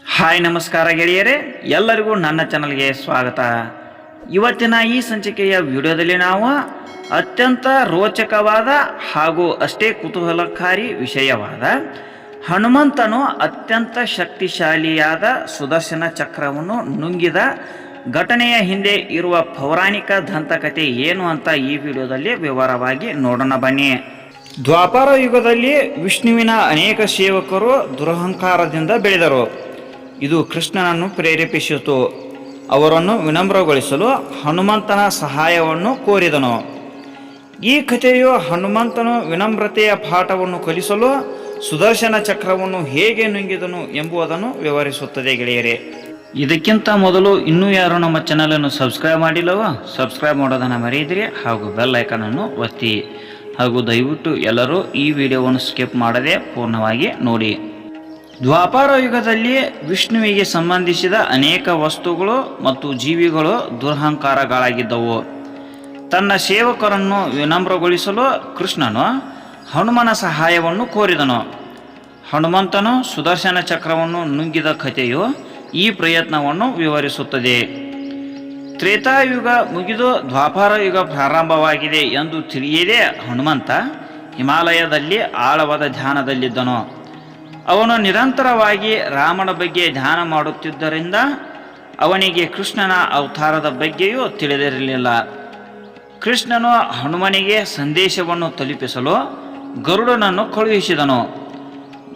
Hi ನಮಸ್ಕಾರ ಗೆಳೆಯರೇ, ಎಲ್ಲರಿಗೂ ನನ್ನ ಚಾನಲ್ಗೆ ಸ್ವಾಗತ. ಇವತ್ತಿನ ಈ ಸಂಚಿಕೆಯ ವಿಡಿಯೋದಲ್ಲಿ ನಾವು ಅತ್ಯಂತ ರೋಚಕವಾದ ಹಾಗೂ ಅಷ್ಟೇ ಕುತೂಹಲಕಾರಿ ವಿಷಯವಾದ ಹನುಮಂತನು ಅತ್ಯಂತ ಶಕ್ತಿಶಾಲಿಯಾದ ಸುದರ್ಶನ ಚಕ್ರವನ್ನು ನುಂಗಿದ ಘಟನೆಯ ಹಿಂದೆ ಇರುವ ಪೌರಾಣಿಕ ದಂತಕಥೆ ಏನು ಅಂತ ಈ ವಿಡಿಯೋದಲ್ಲಿ ವಿವರವಾಗಿ ನೋಡೋಣ ಬನ್ನಿ. ದ್ವಾಪರ ಯುಗದಲ್ಲಿ ವಿಷ್ಣುವಿನ ಅನೇಕ ಸೇವಕರು ದುರಹಂಕಾರದಿಂದ ಬೆಳೆದರು. ಇದು ಕೃಷ್ಣನನ್ನು ಪ್ರೇರೇಪಿಸಿತು. ಅವರನ್ನು ವಿನಮ್ರಗೊಳಿಸಲು ಹನುಮಂತನ ಸಹಾಯವನ್ನು ಕೋರಿದನು. ಈ ಕಥೆಯು ಹನುಮಂತನು ವಿನಮ್ರತೆಯ ಪಾಠವನ್ನು ಕಲಿಸಲು ಸುದರ್ಶನ ಚಕ್ರವನ್ನು ಹೇಗೆ ನುಂಗಿದನು ಎಂಬುದನ್ನು ವಿವರಿಸುತ್ತದೆ ಗೆಳೆಯರೇ. ಇದಕ್ಕಿಂತ ಮೊದಲು ಇನ್ನೂ ಯಾರು ನಮ್ಮ ಚಾನಲನ್ನು ಸಬ್ಸ್ಕ್ರೈಬ್ ಮಾಡಿಲ್ಲವೋ ಸಬ್ಸ್ಕ್ರೈಬ್ ಮಾಡೋದನ್ನು ಮರೆಯದಿರಿ ಹಾಗೂ ಬೆಲ್ ಐಕಾನನ್ನು ಒತ್ತಿ. ಹಾಗೂ ದಯವಿಟ್ಟು ಎಲ್ಲರೂ ಈ ವಿಡಿಯೋವನ್ನು ಸ್ಕಿಪ್ ಮಾಡದೆ ಪೂರ್ಣವಾಗಿ ನೋಡಿ. ದ್ವಾಪರ ಯುಗದಲ್ಲಿ ವಿಷ್ಣುವಿಗೆ ಸಂಬಂಧಿಸಿದ ಅನೇಕ ವಸ್ತುಗಳು ಮತ್ತು ಜೀವಿಗಳು ದುರಹಂಕಾರಗಳಾಗಿದ್ದವು. ತನ್ನ ಸೇವಕರನ್ನು ವಿನಮ್ರಗೊಳಿಸಲು ಕೃಷ್ಣನು ಹನುಮನ ಸಹಾಯವನ್ನು ಕೋರಿದನು. ಹನುಮಂತನು ಸುದರ್ಶನ ಚಕ್ರವನ್ನು ನುಂಗಿದ ಕಥೆಯು ಈ ಪ್ರಯತ್ನವನ್ನು ವಿವರಿಸುತ್ತದೆ. ತ್ರೇತಾಯುಗ ಮುಗಿದು ದ್ವಾಪರ ಯುಗ ಪ್ರಾರಂಭವಾಗಿದೆ ಎಂದು ತಿಳಿಯದೆ ಹನುಮಂತ ಹಿಮಾಲಯದಲ್ಲಿ ಆಳವಾದ ಧ್ಯಾನದಲ್ಲಿದ್ದನು. ಅವನು ನಿರಂತರವಾಗಿ ರಾಮನ ಬಗ್ಗೆ ಧ್ಯಾನ ಮಾಡುತ್ತಿದ್ದರಿಂದ ಅವನಿಗೆ ಕೃಷ್ಣನ ಅವತಾರದ ಬಗ್ಗೆಯೂ ತಿಳಿದಿರಲಿಲ್ಲ. ಕೃಷ್ಣನು ಹನುಮನಿಗೆ ಸಂದೇಶವನ್ನು ತಲುಪಿಸಲು ಗರುಡನನ್ನು ಕಳುಹಿಸಿದನು.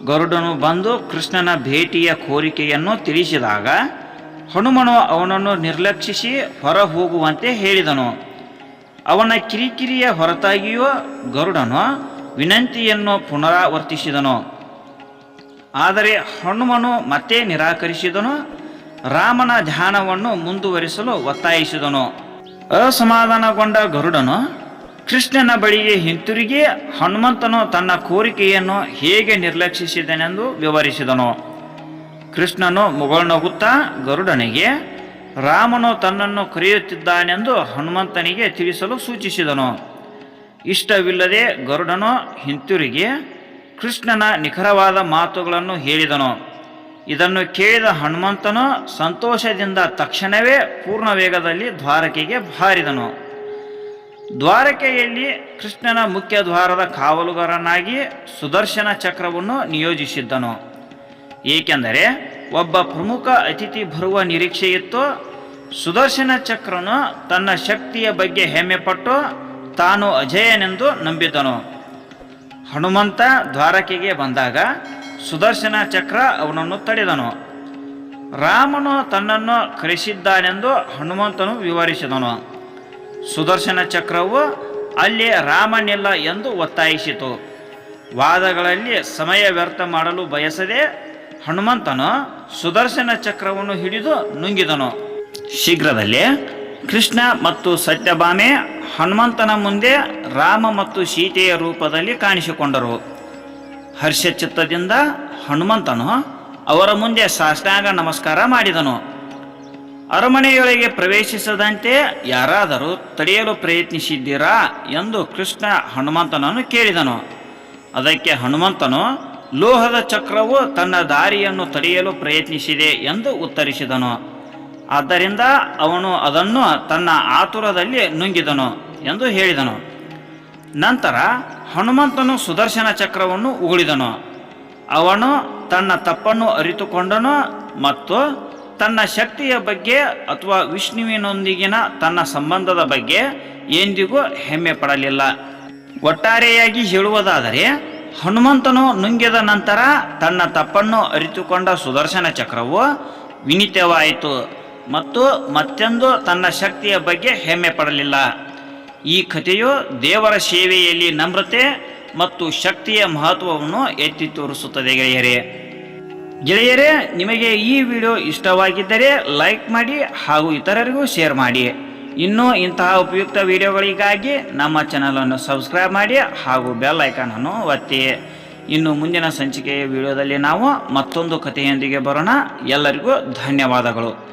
ಗರುಡನು ಬಂದು ಕೃಷ್ಣನ ಭೇಟಿಯ ಕೋರಿಕೆಯನ್ನು ತಿಳಿಸಿದಾಗ ಹನುಮನು ಅವನನ್ನು ನಿರ್ಲಕ್ಷಿಸಿ ಹೊರ ಹೋಗುವಂತೆ ಹೇಳಿದನು. ಅವನ ಕಿರಿಕಿರಿಯ ಹೊರತಾಗಿಯೂ ಗರುಡನು ವಿನಂತಿಯನ್ನು ಪುನರಾವರ್ತಿಸಿದನು. ಆದರೆ ಹನುಮನು ಮತ್ತೆ ನಿರಾಕರಿಸಿದನು. ರಾಮನ ಧ್ಯಾನವನ್ನು ಮುಂದುವರಿಸಲು ಒತ್ತಾಯಿಸಿದನು. ಅಸಮಾಧಾನಗೊಂಡ ಗರುಡನು ಕೃಷ್ಣನ ಬಳಿಗೆ ಹಿಂತಿರುಗಿ ಹನುಮಂತನು ತನ್ನ ಕೋರಿಕೆಯನ್ನು ಹೇಗೆ ನಿರ್ಲಕ್ಷಿಸಿದನೆಂದು ವಿವರಿಸಿದನು. ಕೃಷ್ಣನು ಮುಗುಳ್ನಗುತ್ತಾ ಗರುಡನಿಗೆ ರಾಮನು ತನ್ನನ್ನು ಕರೆಯುತ್ತಿದ್ದಾನೆಂದು ಹನುಮಂತನಿಗೆ ತಿಳಿಸಲು ಸೂಚಿಸಿದನು. ಇಷ್ಟವಿಲ್ಲದೆ ಗರುಡನು ಹಿಂತಿರುಗಿ ಕೃಷ್ಣನ ನಿಖರವಾದ ಮಾತುಗಳನ್ನು ಹೇಳಿದನು. ಇದನ್ನು ಕೇಳಿದ ಹನುಮಂತನು ಸಂತೋಷದಿಂದ ತಕ್ಷಣವೇ ಪೂರ್ಣ ವೇಗದಲ್ಲಿ ದ್ವಾರಕೆಗೆ ಹಾರಿದನು. ದ್ವಾರಕೆಯಲ್ಲಿ ಕೃಷ್ಣನ ಮುಖ್ಯ ದ್ವಾರದ ಕಾವಲುಗಾರನಾಗಿ ಸುದರ್ಶನ ಚಕ್ರವನ್ನು ನಿಯೋಜಿಸಿದ್ದನು. ಏಕೆಂದರೆ ಒಬ್ಬ ಪ್ರಮುಖ ಅತಿಥಿ ಬರುವ ನಿರೀಕ್ಷೆಯಿತ್ತು. ಸುದರ್ಶನ ಚಕ್ರನು ತನ್ನ ಶಕ್ತಿಯ ಬಗ್ಗೆ ಹೆಮ್ಮೆಪಟ್ಟು ತಾನು ಅಜೇಯನೆಂದು ನಂಬಿದ್ದನು. ಹನುಮಂತ ದ್ವಾರಕೆಗೆ ಬಂದಾಗ ಸುದರ್ಶನ ಚಕ್ರ ಅವನನ್ನು ತಡೆದನು. ರಾಮನು ತನ್ನನ್ನು ಕರೆಸಿದ್ದಾನೆಂದು ಹನುಮಂತನು ವಿವರಿಸಿದನು. ಸುದರ್ಶನ ಚಕ್ರವು ಅಲ್ಲಿ ರಾಮನಿಲ್ಲ ಎಂದು ಒತ್ತಾಯಿಸಿತು. ವಾದಗಳಲ್ಲಿ ಸಮಯ ವ್ಯರ್ಥ ಮಾಡಲು ಬಯಸದೆ ಹನುಮಂತನು ಸುದರ್ಶನ ಚಕ್ರವನ್ನು ಹಿಡಿದು ನುಂಗಿದನು. ಶೀಘ್ರದಲ್ಲೇ ಕೃಷ್ಣ ಮತ್ತು ಸತ್ಯಭಾಮೆ ಹನುಮಂತನ ಮುಂದೆ ರಾಮ ಮತ್ತು ಸೀತೆಯ ರೂಪದಲ್ಲಿ ಕಾಣಿಸಿಕೊಂಡರು. ಹರ್ಷಚಿತ್ತದಿಂದ ಹನುಮಂತನು ಅವರ ಮುಂದೆ ಸಾಷ್ಟಾಂಗ ನಮಸ್ಕಾರ ಮಾಡಿದನು. ಅರಮನೆಯೊಳಗೆ ಪ್ರವೇಶಿಸದಂತೆ ಯಾರಾದರೂ ತಡೆಯಲು ಪ್ರಯತ್ನಿಸಿದ್ದೀರಾ ಎಂದು ಕೃಷ್ಣ ಹನುಮಂತನನ್ನು ಕೇಳಿದನು. ಅದಕ್ಕೆ ಹನುಮಂತನು ಲೋಹದ ಚಕ್ರವು ತನ್ನ ದಾರಿಯನ್ನು ತಡೆಯಲು ಪ್ರಯತ್ನಿಸಿದೆ ಎಂದು ಉತ್ತರಿಸಿದನು. ಆದ್ದರಿಂದ ಅವನು ಅದನ್ನು ತನ್ನ ಆತುರದಲ್ಲಿ ನುಂಗಿದನು ಎಂದು ಹೇಳಿದನು. ನಂತರ ಹನುಮಂತನು ಸುದರ್ಶನ ಚಕ್ರವನ್ನು ಉಗುಳಿದನು. ಅವನು ತನ್ನ ತಪ್ಪನ್ನು ಅರಿತುಕೊಂಡನು ಮತ್ತು ತನ್ನ ಶಕ್ತಿಯ ಬಗ್ಗೆ ಅಥವಾ ವಿಷ್ಣುವಿನೊಂದಿಗಿನ ತನ್ನ ಸಂಬಂಧದ ಬಗ್ಗೆ ಎಂದಿಗೂ ಹೆಮ್ಮೆ ಪಡಲಿಲ್ಲ. ಒಟ್ಟಾರೆಯಾಗಿ ಹೇಳುವುದಾದರೆ ಹನುಮಂತನು ನುಂಗಿದ ನಂತರ ತನ್ನ ತಪ್ಪನ್ನು ಅರಿತುಕೊಂಡ ಸುದರ್ಶನ ಚಕ್ರವು ವಿನಿತವಾಯಿತು ಮತ್ತು ಮತ್ತೆಂದು ತನ್ನ ಶಕ್ತಿಯ ಬಗ್ಗೆ ಹೆಮ್ಮೆ ಪಡಲಿಲ್ಲ. ಈ ಕಥೆಯು ದೇವರ ಸೇವೆಯಲ್ಲಿ ನಮ್ರತೆ ಮತ್ತು ಶಕ್ತಿಯ ಮಹತ್ವವನ್ನು ಎತ್ತಿ ತೋರಿಸುತ್ತದೆ. ಗೆಳೆಯರೇ, ನಿಮಗೆ ಈ ವಿಡಿಯೋ ಇಷ್ಟವಾಗಿದ್ದರೆ ಲೈಕ್ ಮಾಡಿ ಹಾಗೂ ಇತರರಿಗೂ ಶೇರ್ ಮಾಡಿ. ಇನ್ನೂ ಇಂತಹ ಉಪಯುಕ್ತ ವಿಡಿಯೋಗಳಿಗಾಗಿ ನಮ್ಮ ಚಾನಲನ್ನು ಸಬ್ಸ್ಕ್ರೈಬ್ ಮಾಡಿ ಹಾಗೂ ಬೆಲ್ ಐಕಾನನ್ನು ಒತ್ತಿ. ಇನ್ನು ಮುಂದಿನ ಸಂಚಿಕೆಯ ವಿಡಿಯೋದಲ್ಲಿ ನಾವು ಮತ್ತೊಂದು ಕಥೆಯೊಂದಿಗೆ ಬರೋಣ. ಎಲ್ಲರಿಗೂ ಧನ್ಯವಾದಗಳು.